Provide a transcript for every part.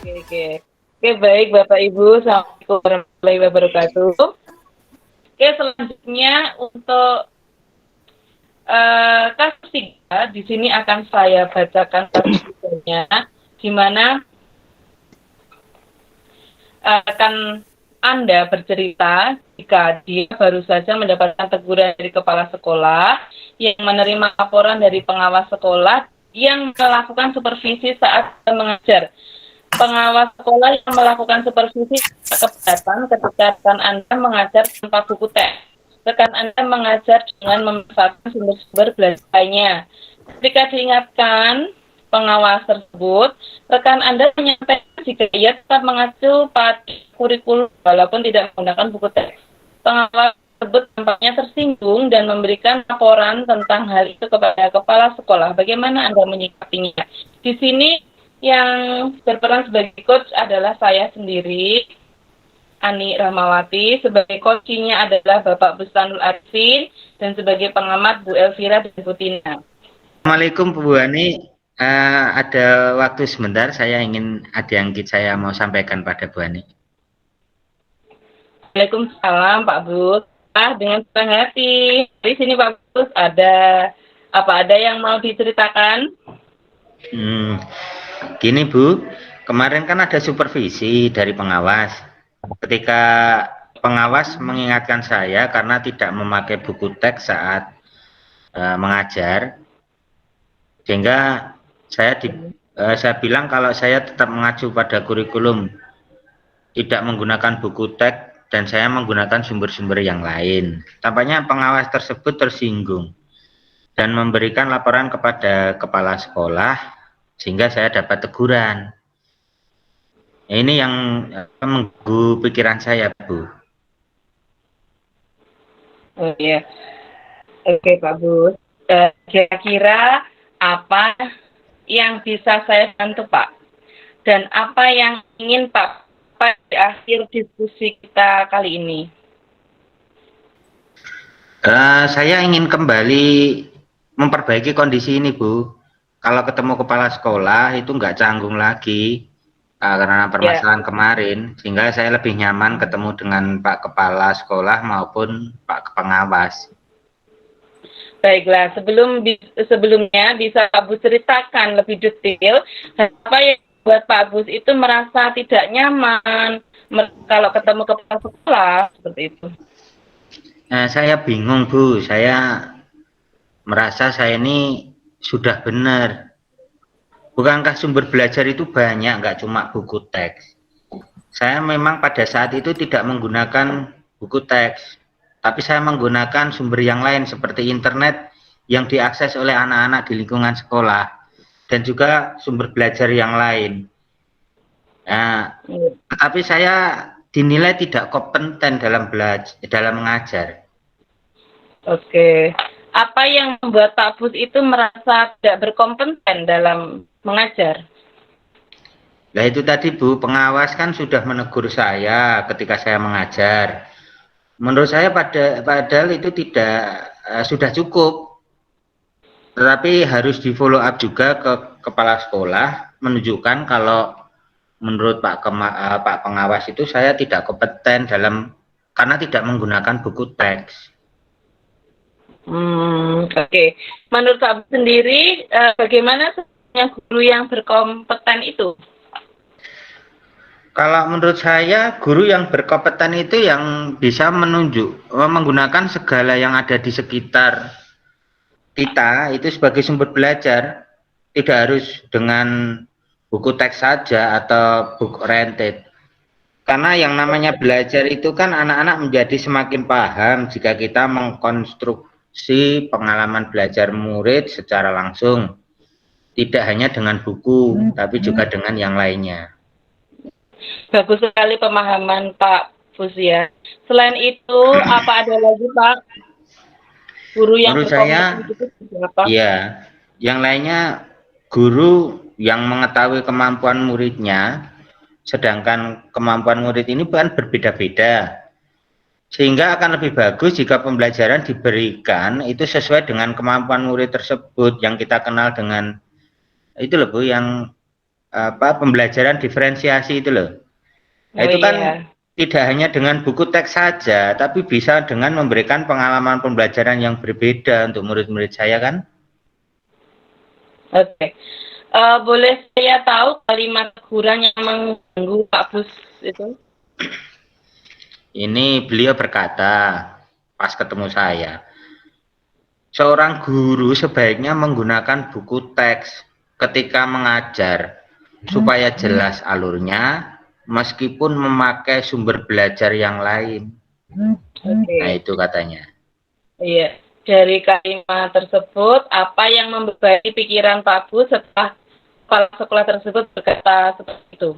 Oke, oke. Oke, baik Bapak Ibu, Assalamualaikum warahmatullahi wabarakatuh. Oke, selanjutnya untuk kasus 3, di sini akan saya bacakan kasus 3-nya, di mana akan Anda bercerita jika dia baru saja mendapatkan teguran dari kepala sekolah yang menerima laporan dari pengawas sekolah yang melakukan supervisi saat mengajar. Pengawas sekolah yang melakukan supervisi keberatan ketika rekan Anda mengajar tanpa buku teks. Rekan Anda mengajar dengan memanfaatkan sumber-sumber belajar lainnya. Ketika diingatkan pengawas tersebut, rekan Anda menyampaikan jika ia tetap mengacu pada kurikulum walaupun tidak menggunakan buku teks. Pengawas tersebut tampaknya tersinggung dan memberikan laporan tentang hal itu kepada kepala sekolah. Bagaimana Anda menyikapinya? Di sini yang berperan sebagai coach adalah saya sendiri, Ani Rahmawati. Sebagai coachingnya adalah Bapak Bustanul Arifin, dan sebagai pengamat Bu Elvira dan Bu Tina. Assalamualaikum Bu Ani. Ada waktu sebentar, saya ingin ada yang saya mau sampaikan pada Bu Ani. Waalaikumsalam Pak Bus. Dengan senang hati. Di sini Pak Bus ada yang mau diceritakan? Gini Bu, kemarin kan ada supervisi dari pengawas. Ketika pengawas mengingatkan saya karena tidak memakai buku teks saat mengajar, sehingga saya bilang kalau saya tetap mengacu pada kurikulum, tidak menggunakan buku teks, dan saya menggunakan sumber-sumber yang lain. Tampaknya pengawas tersebut tersinggung dan memberikan laporan kepada kepala sekolah, sehingga saya dapat teguran. Ini yang mengganggu pikiran saya, Bu. Oh iya, oke Pak Bus. Kira-kira apa yang bisa saya bantu Pak? Dan apa yang ingin Pak di akhir diskusi kita kali ini? Saya ingin kembali memperbaiki kondisi ini, Bu. Kalau ketemu kepala sekolah itu nggak canggung lagi karena permasalahan kemarin, sehingga saya lebih nyaman ketemu dengan Pak Kepala Sekolah maupun Pak Pengawas. Baiklah, sebelumnya bisa Pak Bus ceritakan lebih detail apa yang buat Pak Bus itu merasa tidak nyaman kalau ketemu kepala sekolah seperti itu. Saya bingung, Bu. Saya merasa saya ini sudah benar. Bukankah sumber belajar itu banyak, nggak cuma buku teks. Saya memang pada saat itu tidak menggunakan buku teks, tapi saya menggunakan sumber yang lain seperti internet yang diakses oleh anak-anak di lingkungan sekolah, dan juga sumber belajar yang lain. Nah, tapi saya dinilai tidak kompeten dalam mengajar. Oke. Apa yang membuat Pak Bus itu merasa tidak berkompeten dalam mengajar? Nah itu tadi Bu, pengawas kan sudah menegur saya ketika saya mengajar. Menurut saya padahal itu tidak sudah cukup, tetapi harus di follow up juga ke kepala sekolah, menunjukkan kalau menurut Pak Pengawas itu saya tidak kompeten karena tidak menggunakan buku teks. Oke. Menurut Pak Bus sendiri, bagaimana sebenarnya guru yang berkompeten itu? Kalau menurut saya, guru yang berkompeten itu yang bisa menggunakan segala yang ada di sekitar kita itu sebagai sumber belajar, tidak harus dengan buku teks saja atau book oriented. Karena yang namanya belajar itu kan anak-anak menjadi semakin paham jika kita mengkonstruksi pengalaman belajar murid secara langsung, tidak hanya dengan buku, tapi juga dengan yang lainnya. Bagus sekali pemahaman Pak Bus ya. Selain itu, apa ada lagi Pak? Guru yang Menurut saya, ya, yang lainnya guru yang mengetahui kemampuan muridnya, sedangkan kemampuan murid ini kan berbeda-beda. Sehingga akan lebih bagus jika pembelajaran diberikan itu sesuai dengan kemampuan murid tersebut, yang kita kenal dengan itu loh Bu, yang pembelajaran diferensiasi itu loh. Nah, Oh itu kan iya. tidak hanya dengan buku teks saja, tapi bisa dengan memberikan pengalaman pembelajaran yang berbeda untuk murid-murid saya kan. Oke. Boleh saya tahu kalimat teguran yang mengganggu Pak Bus itu? Ini beliau berkata pas ketemu saya, seorang guru sebaiknya menggunakan buku teks ketika mengajar supaya jelas alurnya meskipun memakai sumber belajar yang lain. Nah, Oke. itu katanya. Iya. Dari kalimat tersebut, apa yang membebani pikiran Pak Bus setelah kepala sekolah tersebut berkata seperti itu?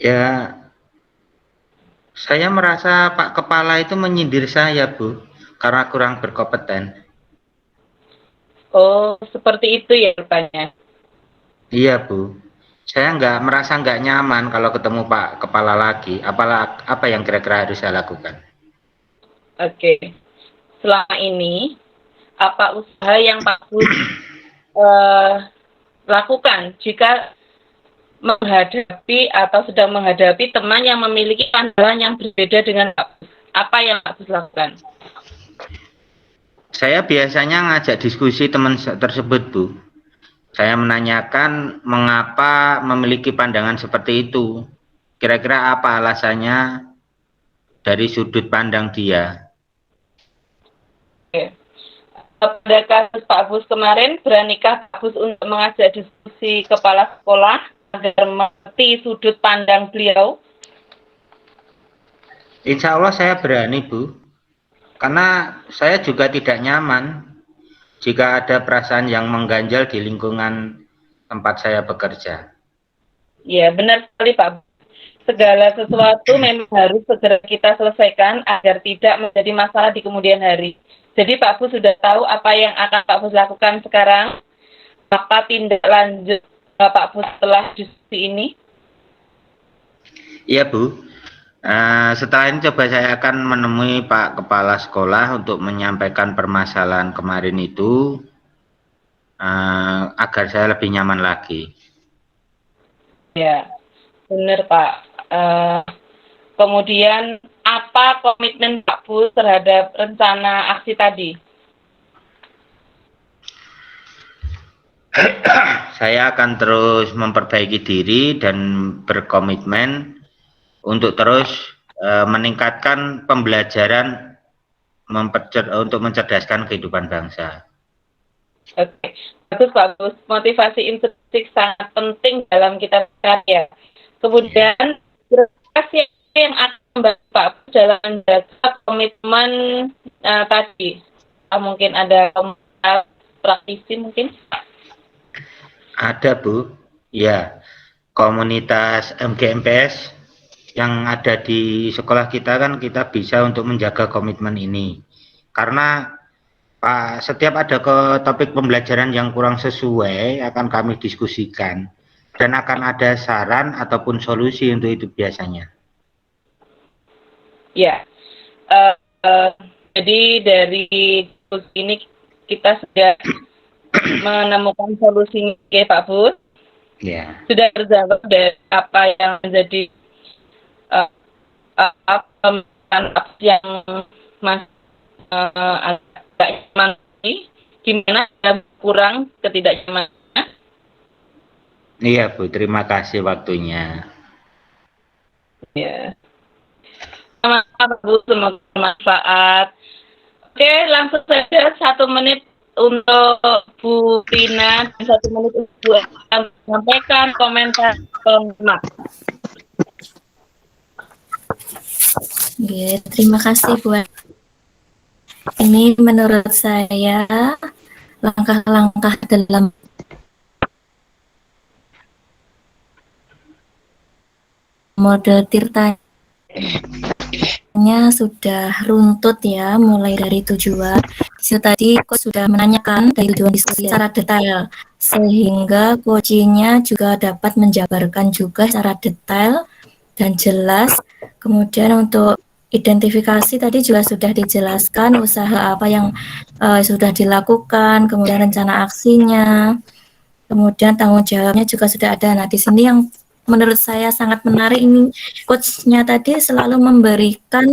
Ya, saya merasa Pak Kepala itu menyindir saya, Bu, karena kurang berkompeten. Oh, seperti itu ya rupanya. Iya, Bu. Saya merasa nggak nyaman kalau ketemu Pak Kepala lagi. Apa yang kira-kira harus saya lakukan? Oke. Selama ini, apa usaha yang Pak Bus eh, lakukan jika menghadapi atau sedang menghadapi teman yang memiliki pandangan yang berbeda dengan Pak Bus? Apa yang Pak Bus lakukan? Saya biasanya ngajak diskusi teman tersebut, Bu. Saya menanyakan mengapa memiliki pandangan seperti itu. Kira-kira apa alasannya dari sudut pandang dia? Oke. Pada kasus Pak Bus kemarin, beranikah Pak Bus untuk mengajak diskusi kepala sekolah agar mengerti sudut pandang beliau? Insya Allah saya berani, Bu. Karena saya juga tidak nyaman jika ada perasaan yang mengganjal di lingkungan tempat saya bekerja. Ya, benar sekali Pak Bus. Segala sesuatu memang harus segera kita selesaikan agar tidak menjadi masalah di kemudian hari. Jadi Pak Bus sudah tahu apa yang akan Pak Bus lakukan sekarang? Apa tindak lanjut Pak Bus setelah diskusi ini? Iya, Bu. Setelah ini coba saya akan menemui Pak Kepala Sekolah untuk menyampaikan permasalahan kemarin itu agar saya lebih nyaman lagi. Ya, benar Pak. Kemudian apa komitmen Pak Bus terhadap rencana aksi tadi? Saya akan terus memperbaiki diri dan berkomitmen untuk terus meningkatkan pembelajaran untuk mencerdaskan kehidupan bangsa. Oke, bagus Pak Bus. Motivasi intrinsik sangat penting dalam kita berkarya. Kemudian, siapa yang akan membantu Pak Bus dalam menjaga komitmen tadi? Mungkin ada komunitas praktisi mungkin? Ada, Bu. Ya, komunitas MGMPS yang ada di sekolah kita kan kita bisa untuk menjaga komitmen ini. Karena setiap ada topik pembelajaran yang kurang sesuai akan kami diskusikan dan akan ada saran ataupun solusi untuk itu biasanya. Ya, jadi dari diskusi ini kita sudah menemukan solusinya, Pak Bus. Ya. Sudah terjawab dari apa yang menjadi yang masih agak nyaman ini, gimana kurang ketidaknyamannya? Iya, Bu, terima kasih waktunya. Ya. Sama Bu, semoga bermanfaat. Oke, langsung saja 1 menit untuk Bu Tina dan 1 menit untuk Bu Ella menyampaikan komentar pemak. Oke, terima kasih Bu. Ini menurut saya langkah-langkah dalam mode Tirtanya sudah runtut ya, mulai dari tujuan. Disitu tadi Coach sudah menanyakan dari tujuan diskusi secara detail, sehingga coachingnya juga dapat menjabarkan juga secara detail dan jelas. Kemudian untuk identifikasi tadi juga sudah dijelaskan usaha apa yang sudah dilakukan, kemudian rencana aksinya. kemudian tanggung jawabnya juga sudah ada. Nah, di sini yang menurut saya sangat menarik ini, coachnya tadi selalu memberikan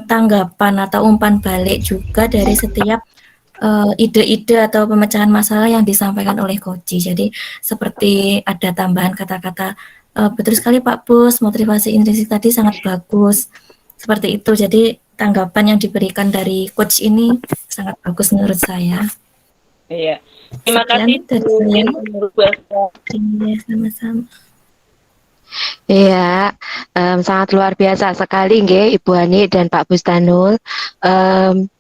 tanggapan atau umpan balik juga dari setiap ide-ide atau pemecahan masalah yang disampaikan oleh coach. Jadi seperti ada tambahan kata-kata, betul sekali Pak Bus, motivasi intrinsik tadi sangat bagus. Seperti itu. Jadi tanggapan yang diberikan dari coach ini sangat bagus menurut saya. Iya. Terima Sekian kasih dari Bu saya. Bu Elsa. Iya, sama-sama. Iya, sangat luar biasa sekali nggih Ibu Hani dan Pak Bustanul.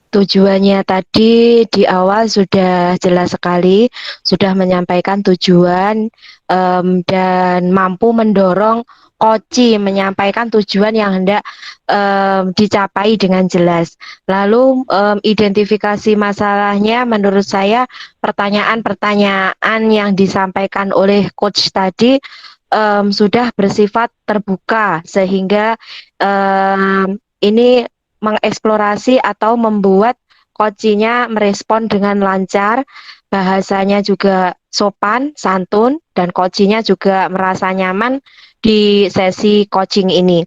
Tujuannya tadi di awal sudah jelas sekali, sudah menyampaikan tujuan dan mampu mendorong Koci menyampaikan tujuan yang hendak dicapai dengan jelas. Lalu identifikasi masalahnya menurut saya pertanyaan-pertanyaan yang disampaikan oleh coach tadi sudah bersifat terbuka sehingga ini mengeksplorasi atau membuat coaching-nya merespon dengan lancar, bahasanya juga sopan, santun, dan coaching-nya juga merasa nyaman di sesi coaching ini.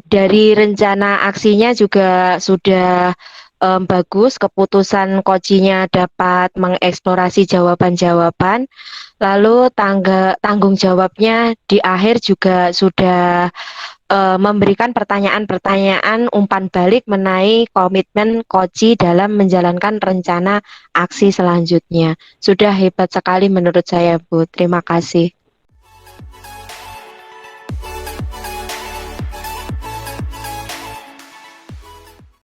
Dari rencana aksinya juga sudah bagus, keputusan coaching-nya dapat mengeksplorasi jawaban-jawaban. Lalu tanggung jawabnya di akhir juga sudah memberikan pertanyaan-pertanyaan umpan balik mengenai komitmen Koci dalam menjalankan rencana aksi selanjutnya. Sudah hebat sekali menurut saya, Bu. Terima kasih.